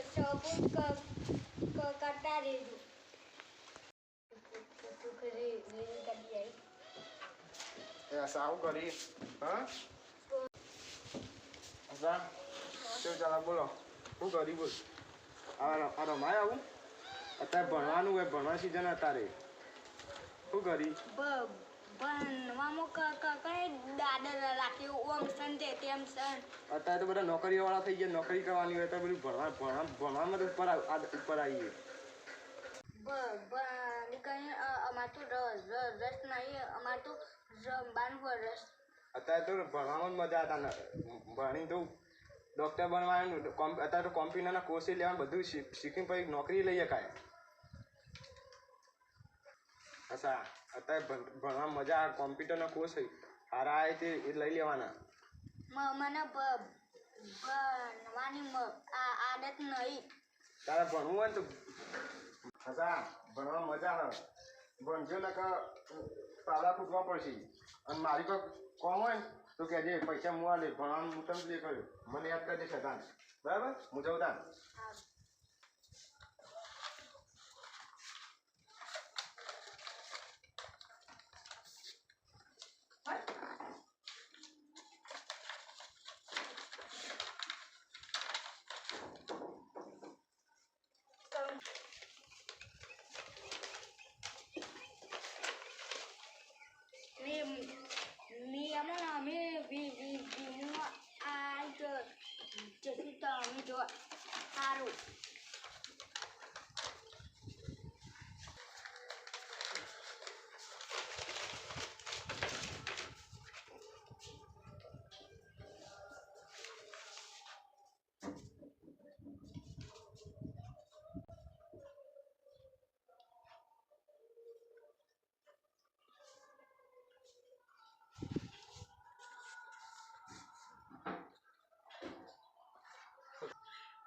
Support કરતા રહેજો. સારું કરી હા શું ચાલે બોલો શું કરી બોલ આ રમાય આવું અત્યારે ભણવાનું હોય ભણવા સિઝન અત્યારે શું કરી ભણવામાં કઈ દાદર રાખી ઓમ સન તેમ સન અત્યારે તો બધા નોકરીવાળા થઈ ગયા નોકરી કરવાની હોય તો બધું ભણવામાં તો ઉપર આવીએ અમાર તો રસ નહીં અમાર તો રમવાનું રસ અત્યારે તો ભણવામાં મજા હતા ભણી તો ડૉક્ટર બનવાનું અત્યારે તો કોમ્પ્યુટરના કોર્સ લેવાનું બધું શીખીને પછી નોકરી લઈ શકાય અચ્છા અત્યારે ભણવામાં મજા આવે કોમ્પ્યુટરના કોર્સ સારા આવે તે એ લઈ લેવાના મને ભણવાની આદત નહીં તારે ભણવું હોય ને તો અચ્છા ભણવા મજા આવે ભણજો ને પાલા ફૂટવા પડશે અને મારી પર કોમ હોય ને તો કહેજે પૈસા હું લે ભણવાનું હું તમને જે કર્યું મને યાદ કરી દેશે તાન બરાબર હું જઉં તાન સારું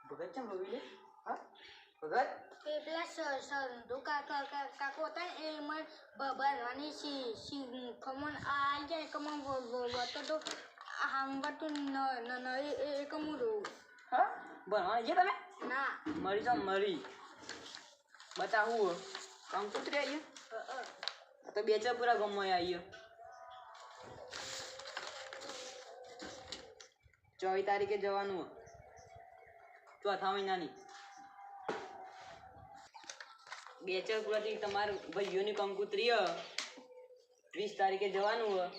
ભગત ચમ રોવી લે હા ભગત પેલા સંધુ કાકો હતા ને એ મને ભણવાની ખમણ આ જાય કમણ તો સાંભળતું ન એ કમું રહું હા ભણવા જે તમે ના મરી તો મરી બતાવું કંકોત્રી આવ્યો તો બે ચાર પૂરા ગમમાં આવ્યો 24 તારીખે જવાનું ચોથા મહિનાની બે ચાર પૂરાથી તમારું ભાઈઓની કંકોત્રી 20 તારીખે જવાનું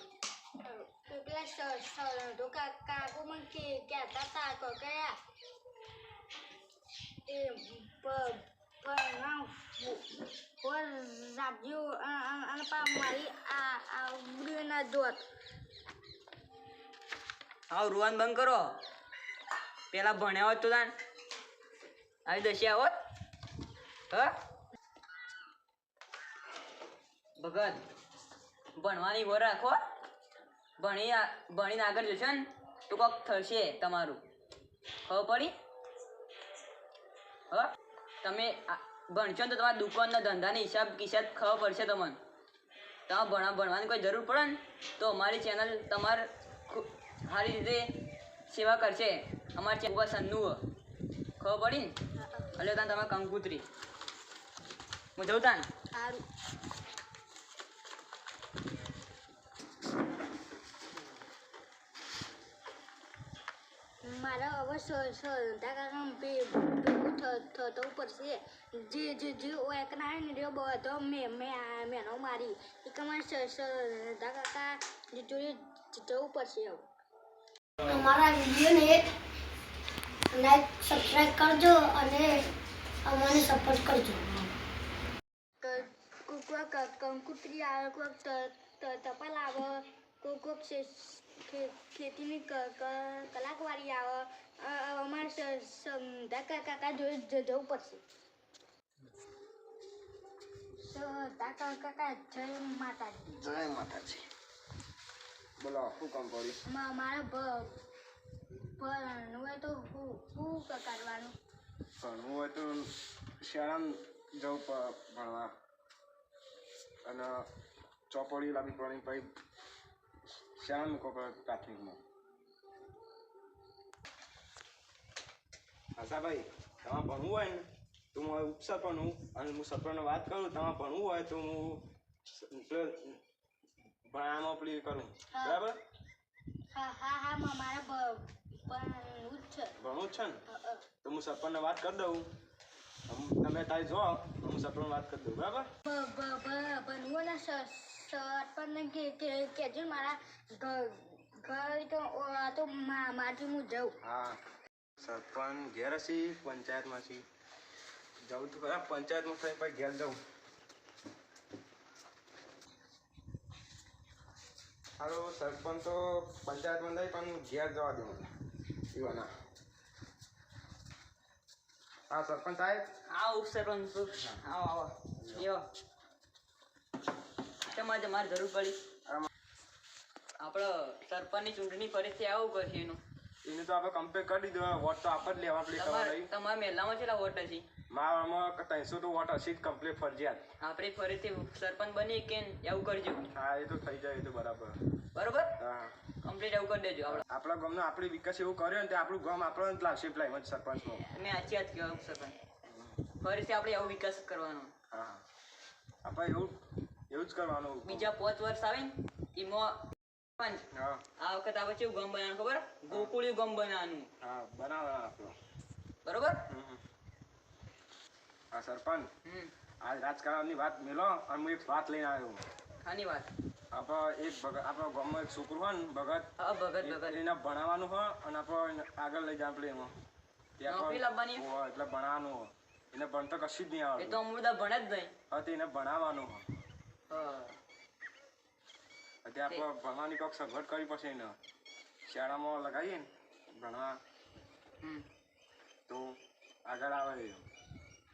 પેલા સંધુ કાકો મને કહેતા હતા કે એ રાજ્યો અને મારી આ ના દોત હા રૂવાન બંધ કરો પેલા ભણ્યા હોત તો તાન આવી દશા હોત હા ભગત ભણવાની ગોર રાખો ભણીને આગળ જશો ને તો કોક થશે તમારું ખબર પડી હ તમે ભણશો ને તો તમારા દુકાનના ધંધાની હિસાબ કિસાબ ખબર પડશે તમને તમે ભણવાની કોઈ જરૂર પડે ને તો અમારી ચેનલ તમારે સારી રીતે સેવા કરશે અમારી ચેનલ ઉપર સન્નુ ખબર પડી ને એટલે તાન તમારે કંકુતરી હું જઉં તાન સારું મારા હવે થતું પડશે જે એકના ને રે બધો મેનો મારી એક અમારે કાકા જોડે જવું પડશે અમારા વિડીયોને લાઈક સબસ્ક્રાઈબ કરજો અને અમને સપોર્ટ કરજો કોઈક કંકુતરી આવે કોઈક તપાલ આવે કોઈક ખેતીની કલાકવાળી આવે અમારે કાકા જોડે જવું પડશે કાકા જય માતાજી બોલો શું કામ પડ્યું મારે ભણવું હોય તો શું કરવાનું ભણવું હોય તો શાળામાં જવું ભણવા અને ચોપડી લાવી પડે પછી શાળા મૂકો પડે પ્રાથમિકમાં આશાભાઈ તમારે ભણવું હોય ને તો હું હવે ઉપસરપંચ હું અને હું સરપંચને વાત કરું તમારે ભણવું હોય તો હું ભણાવવામાં પેલી કરું બરાબર હા મારે ભણવું જ છે. ભણવું જ છે ને તો હું સરપંચને વાત કરી દઉં તમે તારી જો હું સરપંચ વાત કરી દઉં બરાબર ભણવું ને સરપંચને કહેજો મારા ઘર તો મારથી હું જાઉં. હા સરપંચ ઘેર હશી પંચાયતમાંથી જવું તો ખરા પંચાયતમાં થઈ પછી ઘેર જવું. હાલો સરપંચ તો પંચાયતમાં નહીં પણ ઘેર જવા દઉં એવાના. હા સરપંચ સાહેબ આવો ઉપસરપંચ આવો યો તમારે જરૂર પડી આપણે સરપંચની ચૂંટણી ફરીથી આવું કરશે એનું એને તો આપણે કમ્પ્લેટ કરી દીધું વોટ તો આપણે જ લેવા પેલી તમારા મહેલામાં કેટલા વોટ હશે મારામાં 300 તો વોટ હશે જ કમ્પ્લેટ ફરજિયાત. આપણે ફરીથી સરપંચ બની કે એવું કરજો. હા એ તો થઈ જાય એ તો બરાબર હા કમ્પ્લીટ એવું કરી દેજો. આપણા ગામનો આપણે વિકાસ એવું કર્યો ને તે આપણું ગામ આપણો જ લાગશે પેલા સરપંચમાં. મેં આછી વાત કહેવા સરપંચ ફરીથી આપણે એવો વિકાસ કરવાનો. હા આપણે એવું જ કરવાનું. બીજા 5 વર્ષ આવે ને એમાં આ વખત આપણે કેવું ગામ બનાવવાનું ખબર ગોકુળિયું ગામ બનાવવાનું. હા બનાવવાનું આપણો બરોબર. હા સરપંચ આજ રાજકારણની વાત મેલો અને હું એક વાત લઈને આવ્યો. ખાની વાત આપણે એક આપણા ગામમાં એક છોકરો હોય ને ભગત એને ભણાવવાનું હોય અને આપણે આગળ લઈ જાય આપણે એમાં નોકરી લાવવાની એટલે ભણાવવાનું હોય એને ભણતો કશું જ નહીં આવે. એ તો અમે બધા ભણે જ નહીં. હા તો એને ભણાવવાનું હોય અત્યારે આપણે ભણવાની કોઈક સગવડ કરી પછી એને શાળામાં લગાવીએ ને ભણવા તો આગળ આવે.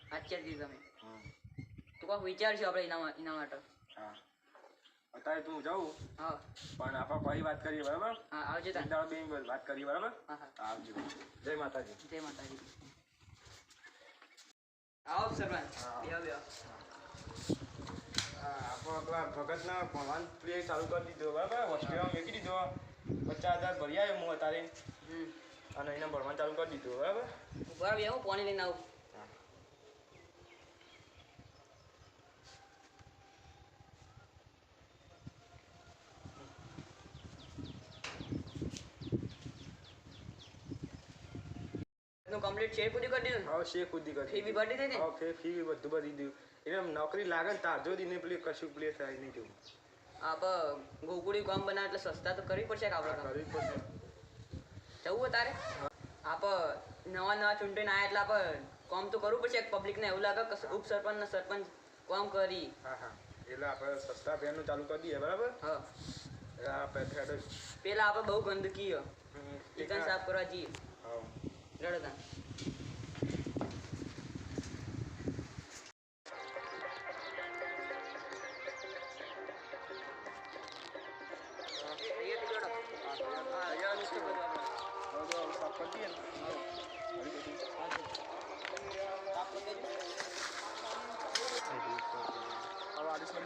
સાચી હતી તમે તો કોઈક વિચારશું આપણે એના માટે. હા અત્યારે તું જાઉં હા પણ આપણે ફરી વાત કરીએ બરાબર. હા આવજો બેન વાત કરીએ બરાબર. હા આવજો. જય માતાજી. જય માતાજી. આવો સરપંચ બેહો આપણો પેલા ભગતના ભણવાનું પ્લે ચાલુ કરી દીધો બરાબર. હોસ્ટેલમાં મૂકી દીધો 50,000 ભરી આવ્યો હું અત્યારે અને એને ભણવાનું ચાલુ કરી દીધું બરાબર. બરાબર હું પાણી લઈને આવું. કમ્પ્લીટ શેર પૂરી કરી દીધું. હા શેર પૂરી કરી ફી બી ભરી દીધી. હા ફી બી બધું ભરી દીધું. એને નોકરી લાગે ને તાર જો દીને પેલી કશું પ્લે થાય નહીં જોવું. આપણે ગોકુળી ગામ બનાવે એટલે સસ્તા તો કરવી પડશે કે આપણે કરવી પડશે. જવું તારે આપણે નવા ચૂંટણી આવ્યા એટલે આપણે કામ તો કરવું પડશે. પબ્લિકને એવું લાગે કે ઉપસરપંચ ને સરપંચ કામ કરી. હા એટલે આપણે સસ્તા પેનનું ચાલુ કરી દઈએ બરાબર. હા પેલા આપણે બહુ ગંદકી કિચન સાફ કરવા જઈએ. રડતા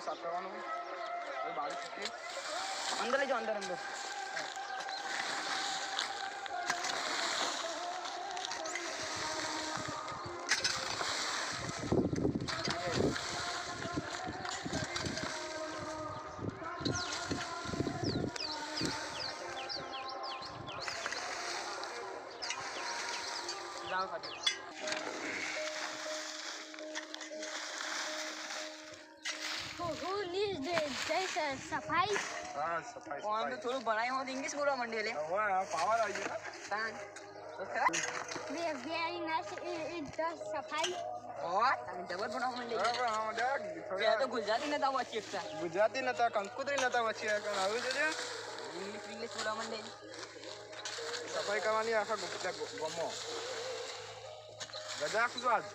સાફ કરવાનું અંદર લઈ જાઓ અંદર જાઓ ખાતે. સફાઈ હા સફાઈ આમ તો થોડું ભણાયું હોત ઇંગ્લિશ બોલવા માંડી લે. પાવર આવી ગયો. તાન તો ખરા very nice સફાઈ જબર ભણવા માંડી. પેલા તો ગુજરાતી નતા વાંચી શકતા. ગુજરાતી નતા કંકુતરી નતા વચ્ચે આવ્યું છે ઇંગ્લિશ બોલવા માંડે. સફાઈ કરવાની આખા ગમો ગજા શું આજ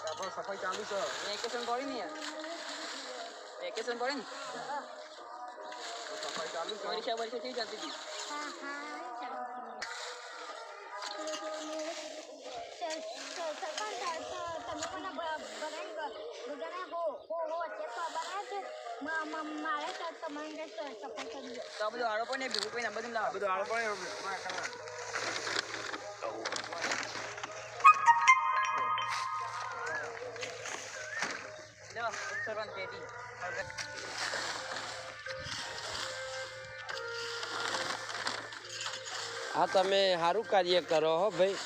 આપણે સફાઈ ચાલુ છે. વેકેશન પડી ને યાર વેકેશન પડે ને સફાઈ ચાલુ છે. પરીક્ષા કેવી ચાલતી હતી. મારે તમારે સફાઈ કરી તો આ બધું આરોપો ને ભેગું કોઈ બધું લાવો. બધું આળ પણ સરપંચ પેટી આ તમે સારું કાર્ય કરો હો ભાઈ.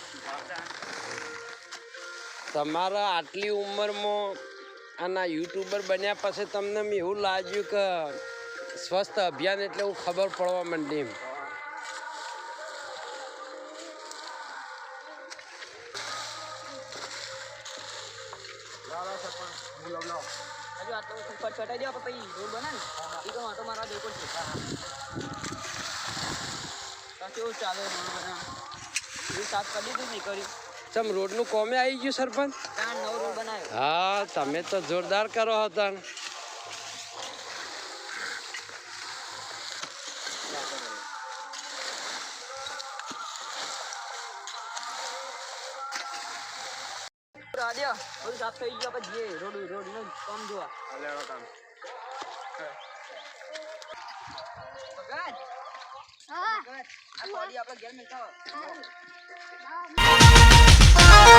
તમારા આટલી ઉંમરમાં આના યુટ્યુબર બન્યા પછી તમને એવું લાગ્યું કે સ્વસ્થ અભિયાન એટલે એવું ખબર પડવા માંડી એમ. લાવો સરપંચ હું લઉં લાવો હજુ આ તો છટાઈ દેવા પછી રોડ બને ને એ તો આટો મારવા જવું પડશે કેવું ચાલે રોડ બના એ સાફ કરી દીધું નહીં કર્યું ચમ રોડનું કોમે આવી ગયું સરપંચ? ત્યાં નવો રોડ બનાવ્યો હા તમે તો જોરદાર કરો હતા. રાધ્યા બધું સાફ થઈ ગયું આપણે જઈએ રોડનું કામ જોવા લેવા કામ ભગત હા આ પાડી આપણે ઘેર મિલતા હા